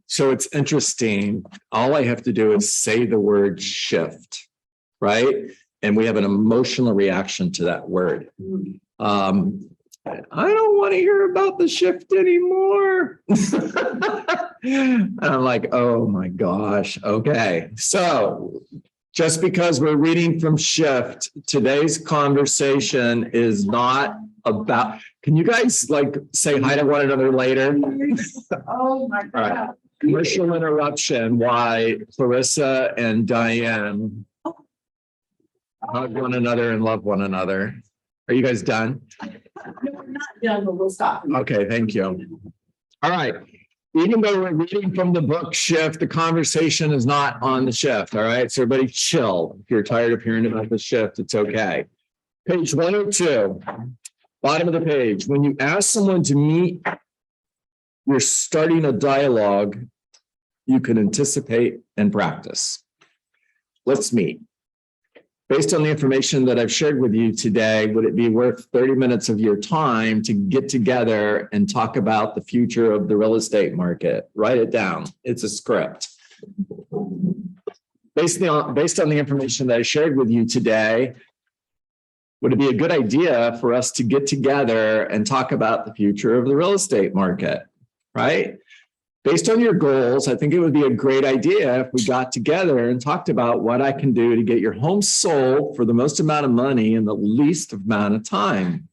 So it's interesting. All I have to do is say the word shift, right? And we have an emotional reaction to that word. I don't want to hear about the shift anymore. And I'm like, oh my gosh. Okay. So just because we're reading from Shift, today's conversation is not about, can you guys like say hi to one another later? Oh my God. All right. Commercial interruption, why Clarissa and Diane hug one another and love one another. Are you guys done? No, we're not done, but we'll stop. Okay, thank you. All right. Even though we're reading from the book Shift, the conversation is not on the shift. All right. So everybody chill. If you're tired of hearing about the shift, it's okay. Page 102, bottom of the page. When you ask someone to meet, you're starting a dialogue you can anticipate and practice. Let's meet. Based on the information that I've shared with you today, would it be worth 30 minutes of your time to get together and talk about the future of the real estate market? Write it down. It's a script. Based on the information that I shared with you today, would it be a good idea for us to get together and talk about the future of the real estate market, right? Based on your goals, I think it would be a great idea if we got together and talked about what I can do to get your home sold for the most amount of money in the least amount of time.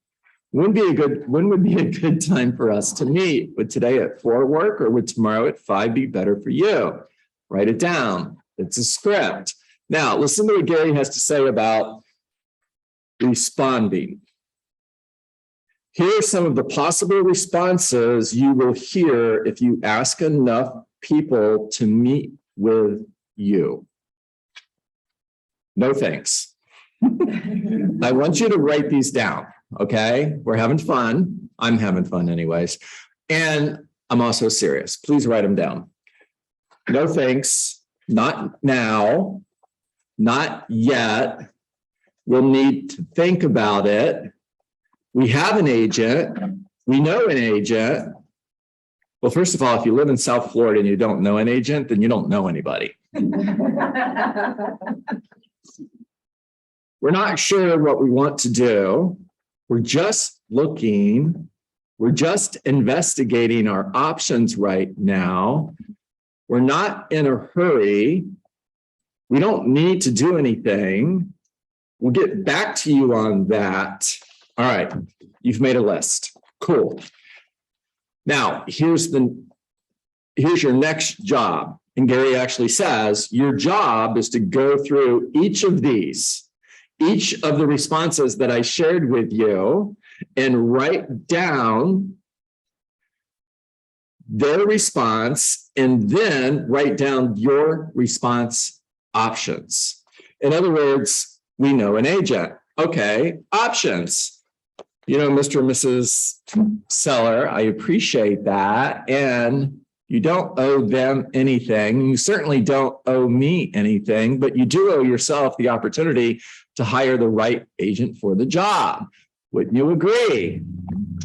When would be a good time for us to meet? Would today at 4 work, or would tomorrow at 5 be better for you? Write it down. It's a script. Now, listen to what Gary has to say about responding. Here are some of the possible responses you will hear if you ask enough people to meet with you. No thanks. I want you to write these down, okay? We're having fun. I'm having fun anyways. And I'm also serious. Please write them down. No thanks. Not now. Not yet. We'll need to think about it. We have an agent. We know an agent. Well, first of all, if you live in South Florida and you don't know an agent, then you don't know anybody. We're not sure what we want to do. We're just looking. We're just investigating our options right now. We're not in a hurry. We don't need to do anything. We'll get back to you on that. All right, you've made a list. Cool. Now, here's your next job. And Gary actually says, your job is to go through each of these, each of the responses that I shared with you, and write down their response, and then write down your response options. In other words, we know an agent. Okay, options. You know, Mr. and Mrs. Seller, I appreciate that. And you don't owe them anything. You certainly don't owe me anything, but you do owe yourself the opportunity to hire the right agent for the job. Wouldn't you agree?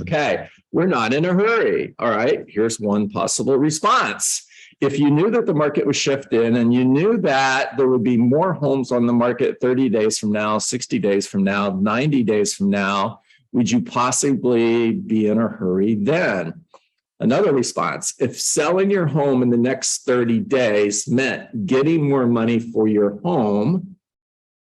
Okay, we're not in a hurry. All right, here's one possible response. If you knew that the market was shifting and you knew that there would be more homes on the market 30 days from now, 60 days from now, 90 days from now, would you possibly be in a hurry then? Another response, if selling your home in the next 30 days meant getting more money for your home,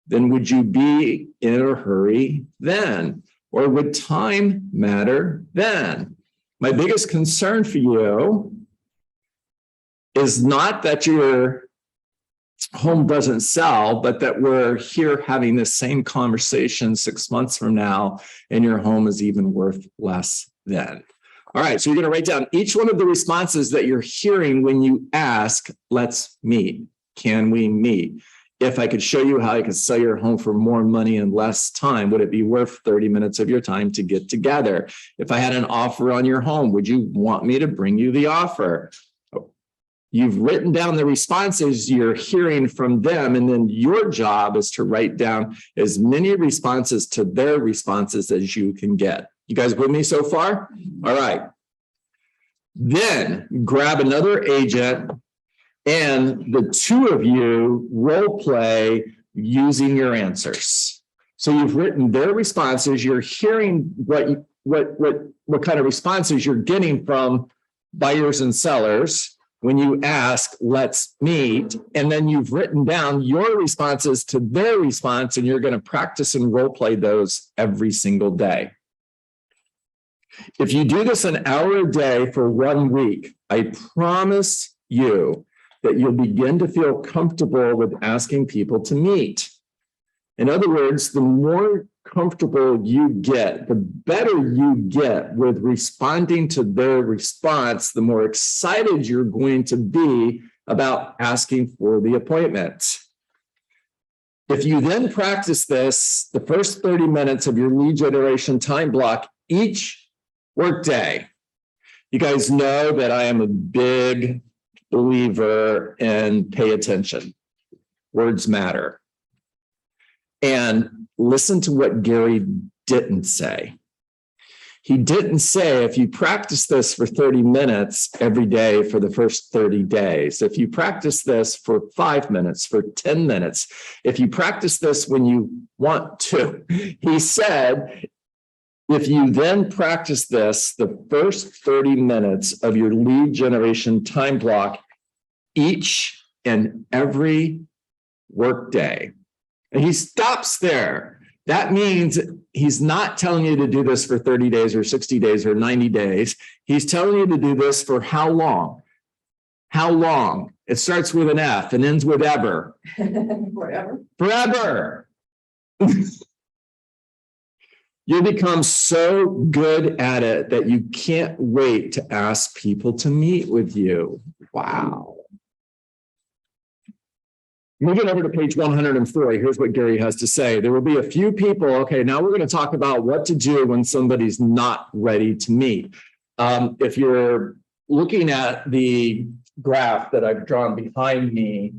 then would you be in a hurry then? Or would time matter then? My biggest concern for you is not that your home doesn't sell, but that we're here having the same conversation 6 months from now, and your home is even worth less then. All right, so you're going to write down each one of the responses that you're hearing when you ask, let's meet. Can we meet? If I could show you how I could sell your home for more money in less time, would it be worth 30 minutes of your time to get together? If I had an offer on your home, would you want me to bring you the offer? You've written down the responses you're hearing from them, and then your job is to write down as many responses to their responses as you can get. You guys with me so far? All right. Then grab another agent and the two of you role play using your answers. So you've written their responses. You're hearing what kind of responses you're getting from buyers and sellers when you ask, let's meet. And then you've written down your responses to their response, and you're going to practice and role play those every single day. If you do this an hour a day for 1 week, I promise you that you'll begin to feel comfortable with asking people to meet. In other words, the more comfortable you get, the better you get with responding to their response, the more excited you're going to be about asking for the appointment. If you then practice this, the first 30 minutes of your lead generation time block each workday, you guys know that I am a big believer in pay attention. Words matter. And listen to what Gary didn't say. He didn't say, if you practice this for 30 minutes every day for the first 30 days, if you practice this for 5 minutes, for 10 minutes, if you practice this when you want to, he said, if you then practice this the first 30 minutes of your lead generation time block each and every workday. And he stops there. That means he's not telling you to do this for 30 days or 60 days or 90 days. He's telling you to do this for how long? How long? It starts with an F and ends with ever. Forever. Forever. You become so good at it that you can't wait to ask people to meet with you. Wow. Moving over to page 104, here's what Gary has to say. There will be a few people. Okay, now we're going to talk about what to do when somebody's not ready to meet. If you're looking at the graph that I've drawn behind me,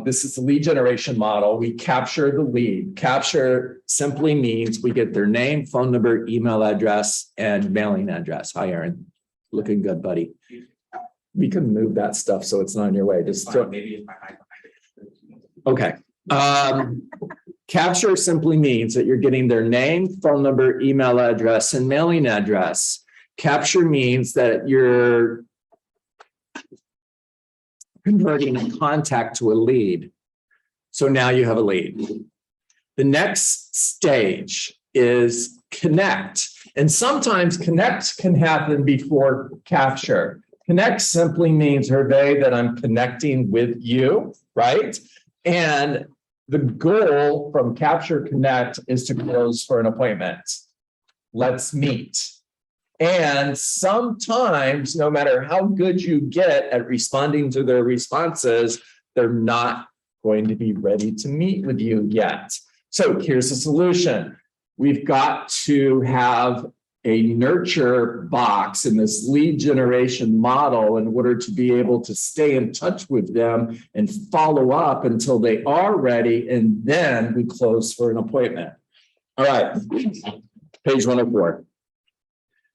this is the lead generation model. We capture the lead. Capture simply means we get their name, phone number, email address, and mailing address. Hi, Aaron. Looking good, buddy. We can move that stuff so it's not in your way. Just maybe it's my iPhone. Okay. Capture simply means that you're getting their name, phone number, email address, and mailing address. Capture means that you're converting a contact to a lead. So now you have a lead. The next stage is connect. And sometimes connect can happen before capture. Connect simply means, Hervé, that I'm connecting with you, right? And the goal from Capture Connect is to close for an appointment. Let's meet. And sometimes, no matter how good you get at responding to their responses, they're not going to be ready to meet with you yet. So here's the solution. We've got to have a nurture box in this lead generation model in order to be able to stay in touch with them and follow up until they are ready, and then we close for an appointment. All right, page 104.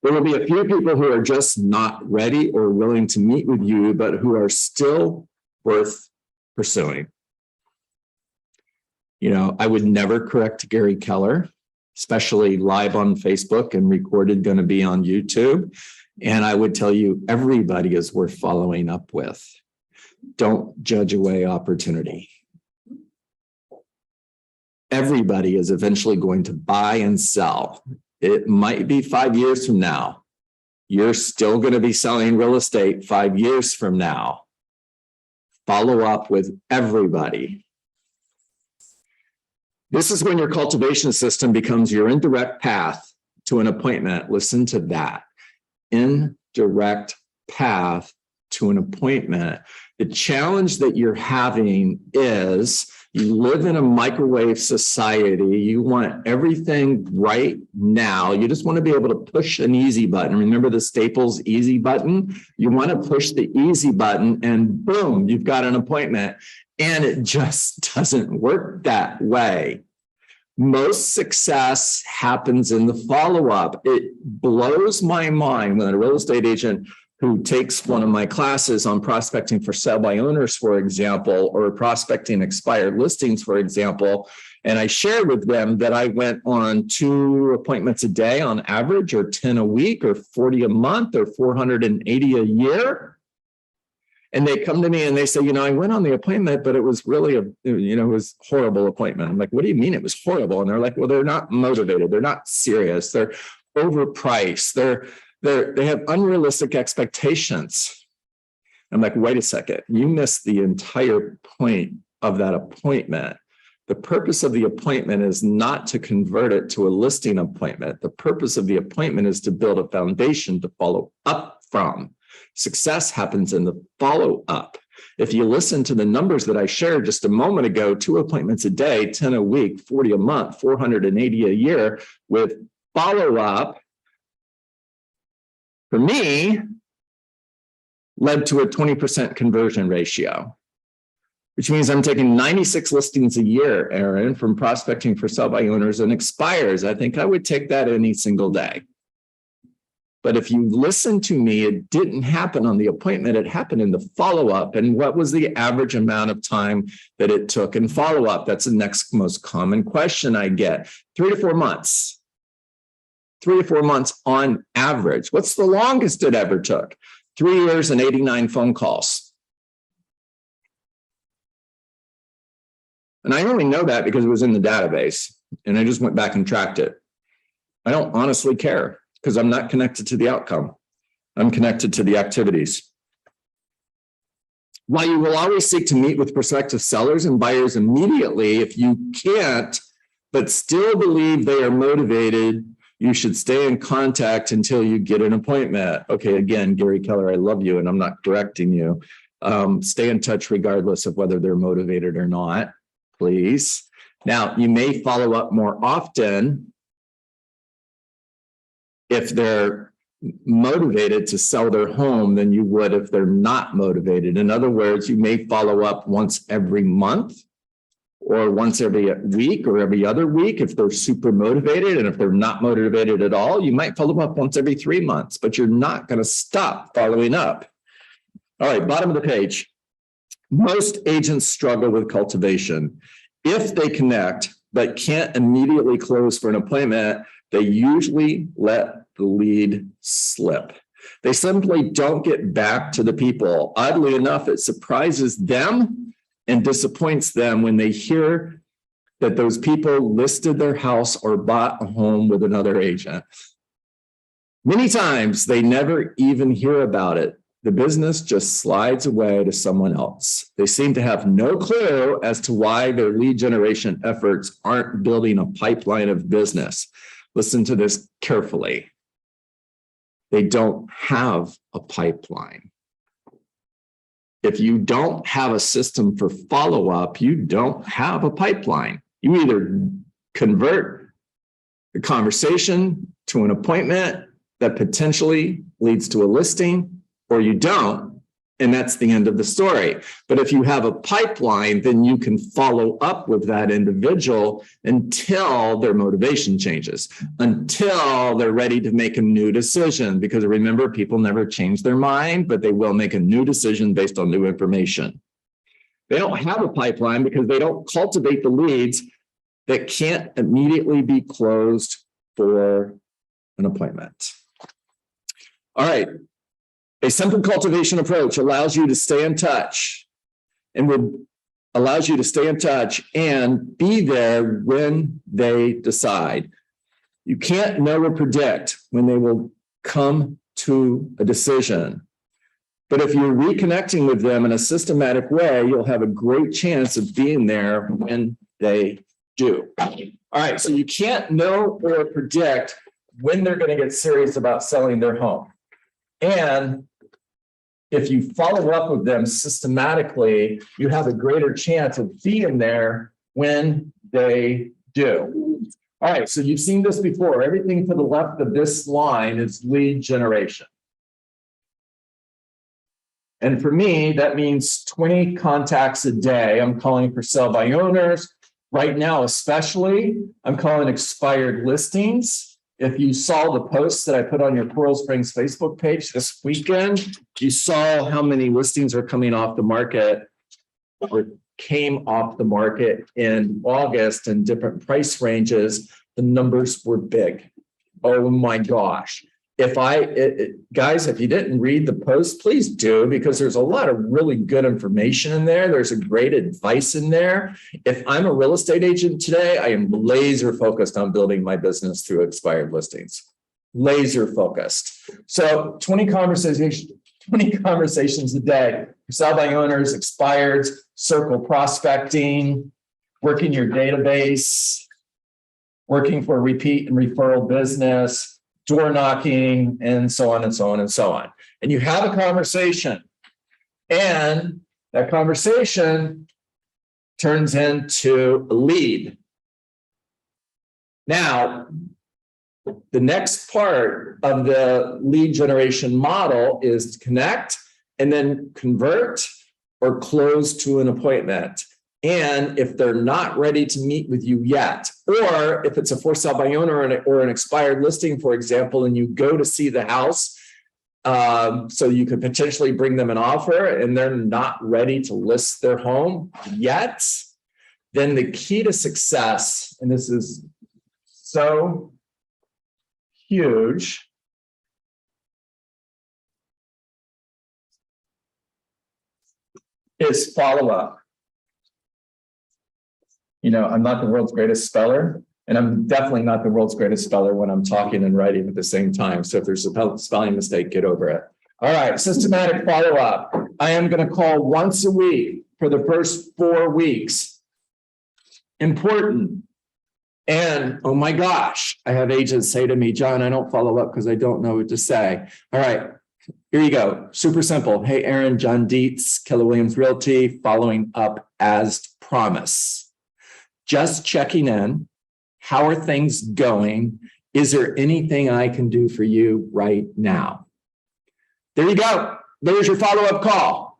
There will be a few people who are just not ready or willing to meet with you, but who are still worth pursuing. You know, I would never correct Gary Keller, especially live on Facebook and recorded, going to be on YouTube. And I would tell you, everybody is worth following up with. Don't judge away opportunity. Everybody is eventually going to buy and sell. It might be 5 years from now. You're still going to be selling real estate 5 years from now. Follow up with everybody. This is when your cultivation system becomes your indirect path to an appointment. Listen to that. Indirect path to an appointment. The challenge that you're having is you live in a microwave society. You want everything right now. You just want to be able to push an easy button. Remember the Staples easy button? You want to push the easy button and boom, you've got an appointment. And it just doesn't work that way. Most success happens in the follow-up. It blows my mind when a real estate agent who takes one of my classes on prospecting for sale by owners, for example, or prospecting expired listings, for example, and I shared with them that I went on 2 appointments a day on average, or 10 a week, or 40 a month, or 480 a year. And they come to me and they say, I went on the appointment, but it was really it was a horrible appointment. I'm like, what do you mean it was horrible? And they're like, well, they're not motivated. They're not serious. They're overpriced. They have unrealistic expectations. I'm like, wait a second, you missed the entire point of that appointment. The purpose of the appointment is not to convert it to a listing appointment. The purpose of the appointment is to build a foundation to follow up from. Success happens in the follow-up. If you listen to the numbers that I shared just a moment ago, 2 appointments a day, 10 a week, 40 a month, 480 a year, with follow-up, for me, led to a 20% conversion ratio, which means I'm taking 96 listings a year, Aaron, from prospecting for sale by owners and expires. I think I would take that any single day. But if you listen to me, it didn't happen on the appointment. It happened in the follow-up. And what was the average amount of time that it took in follow-up? That's the next most common question I get. 3 to 4 months. 3 to 4 months on average. What's the longest it ever took? 3 years and 89 phone calls. And I only know that because it was in the database. And I just went back and tracked it. I don't honestly care, because I'm not connected to the outcome. I'm connected to the activities. While you will always seek to meet with prospective sellers and buyers immediately, if you can't, but still believe they are motivated, you should stay in contact until you get an appointment. Okay, again, Gary Keller, I love you, and I'm not correcting you. Stay in touch regardless of whether they're motivated or not, please. Now, you may follow up more often if they're motivated to sell their home than you would if they're not motivated. In other words, you may follow up once every month, or once every week, or every other week if they're super motivated. And if they're not motivated at all, you might follow up once every 3 months, but you're not going to stop following up. All right, bottom of the page. Most agents struggle with cultivation. If they connect but can't immediately close for an appointment, they usually let the lead slip. They simply don't get back to the people. Oddly enough, it surprises them and disappoints them when they hear that those people listed their house or bought a home with another agent. Many times they never even hear about it. The business just slides away to someone else. They seem to have no clue as to why their lead generation efforts aren't building a pipeline of business. Listen to this carefully. They don't have a pipeline. If you don't have a system for follow-up, you don't have a pipeline. You either convert the conversation to an appointment that potentially leads to a listing, or you don't, and that's the end of the story. But if you have a pipeline, then you can follow up with that individual until their motivation changes, until they're ready to make a new decision. Because remember, people never change their mind, but they will make a new decision based on new information. They don't have a pipeline because they don't cultivate the leads that can't immediately be closed for an appointment. All right. A simple cultivation approach allows you to stay in touch and be there when they decide. You can't know or predict when they will come to a decision. But if you're reconnecting with them in a systematic way, you'll have a great chance of being there when they do. All right, so you can't know or predict when they're going to get serious about selling their home. And if you follow up with them systematically, you have a greater chance of being there when they do. All right, so you've seen this before. Everything to the left of this line is lead generation. And for me, that means 20 contacts a day. I'm calling for sell by owners. Right now, especially, I'm calling expired listings. if you saw the posts that I put on your Coral Springs Facebook page this weekend, you saw how many listings are coming off the market or came off the market in August in different price ranges. The numbers were big. Oh my gosh. Guys, if you didn't read the post, please do, because there's a lot of really good information in there. There's a great advice in there. If I'm a real estate agent today, I am laser focused on building my business through expired listings. Laser focused. So 20 conversations a day. Sell by owners, expireds, circle prospecting, working your database, working for repeat and referral business, door knocking, and so on and so on and so on. And you have a conversation, and that conversation turns into a lead. Now, the next part of the lead generation model is to connect and then convert or close to an appointment. And if they're not ready to meet with you yet, or if it's a for sale by owner or an expired listing, for example, and you go to see the house, so you could potentially bring them an offer and they're not ready to list their home yet, then the key to success, and this is so huge, is follow up. You know, I'm not the world's greatest speller, and I'm definitely not the world's greatest speller when I'm talking and writing at the same time. So if there's a spelling mistake, get over it. All right, systematic follow-up. I am going to call once a week for the first 4 weeks. Important. And oh my gosh, I have agents say to me, John, I don't follow up because I don't know what to say. All right, here you go. Super simple. Hey, Aaron, John Dietz, Keller Williams Realty, following up as promised. Just checking in. How are things going? Is there anything I can do for you right now? There you go. There's your follow-up call.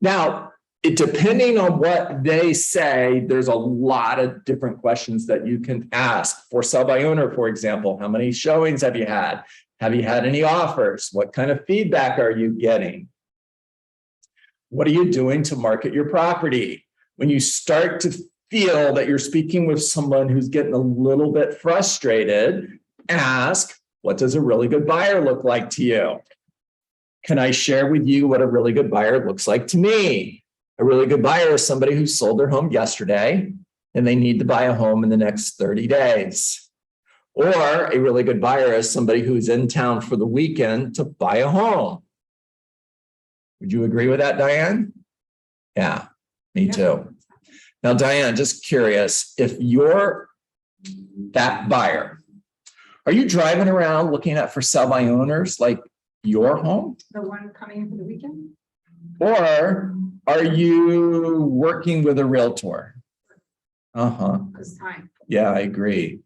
Now, depending on what they say, there's a lot of different questions that you can ask. For sell by owner, for example, how many showings have you had? Have you had any offers? What kind of feedback are you getting? What are you doing to market your property? When you start to feel that you're speaking with someone who's getting a little bit frustrated, ask, what does a really good buyer look like to you? Can I share with you what a really good buyer looks like to me? A really good buyer is somebody who sold their home yesterday and they need to buy a home in the next 30 days. Or a really good buyer is somebody who's in town for the weekend to buy a home. Would you agree with that, Diane? Yeah, me too. Now, Diane, just curious, if you're that buyer, are you driving around looking at for sale by owners like your home? The one coming in for the weekend? Or are you working with a realtor? This time. Yeah, I agree.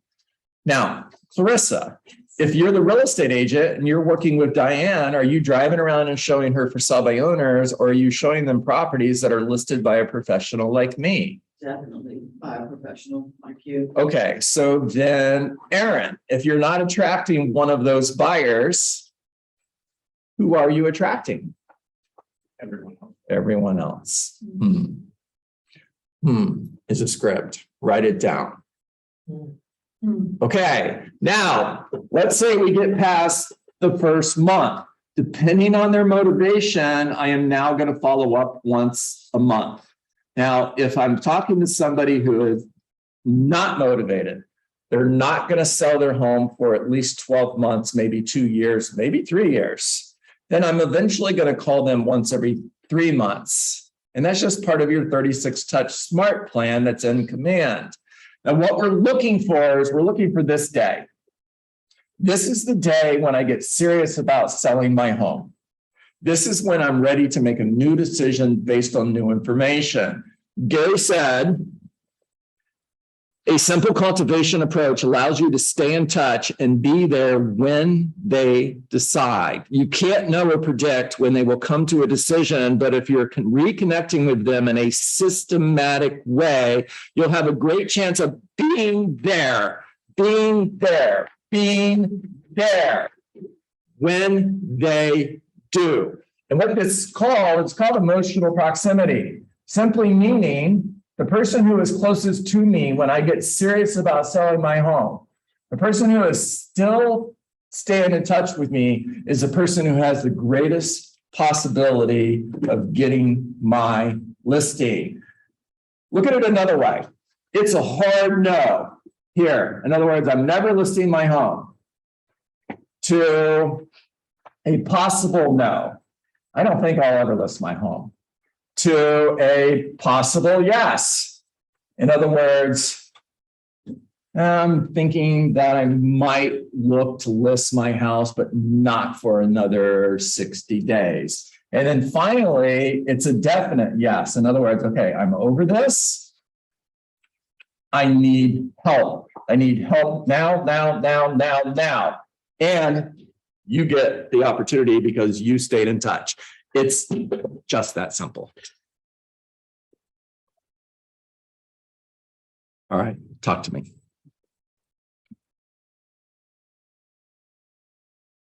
Now, Clarissa, if you're the real estate agent and you're working with Diane, are you driving around and showing her for sale by owners, or are you showing them properties that are listed by a professional like me? Definitely by a professional like you. Okay, so then Aaron, if you're not attracting one of those buyers, who are you attracting? Everyone else. Is a script. Write it down. Okay, now let's say we get past the first month. Depending on their motivation, I am now going to follow up once a month. Now, if I'm talking to somebody who is not motivated, they're not going to sell their home for at least 12 months, maybe 2 years, maybe 3 years, then I'm eventually going to call them once every 3 months. And that's just part of your 36 touch smart plan that's in command. Now, what we're looking for is we're looking for this day. This is the day when I get serious about selling my home. This is when I'm ready to make a new decision based on new information. Gary said, a simple cultivation approach allows you to stay in touch and be there when they decide. You can't know or predict when they will come to a decision, but if you're reconnecting with them in a systematic way, you'll have a great chance of being there being there when they do. And what this is called, it's called emotional proximity, simply meaning the person who is closest to me when I get serious about selling my home, the person who is still staying in touch with me is the person who has the greatest possibility of getting my listing. Look at it another way. It's a hard no here. In other words, I'm never listing my home. To a possible no. I don't think I'll ever list my home. To a possible yes. In other words, I'm thinking that I might look to list my house, but not for another 60 days. And then finally, it's a definite yes. In other words, okay, I'm over this. I need help. I need help now. And you get the opportunity because you stayed in touch. It's just that simple. All right, talk to me.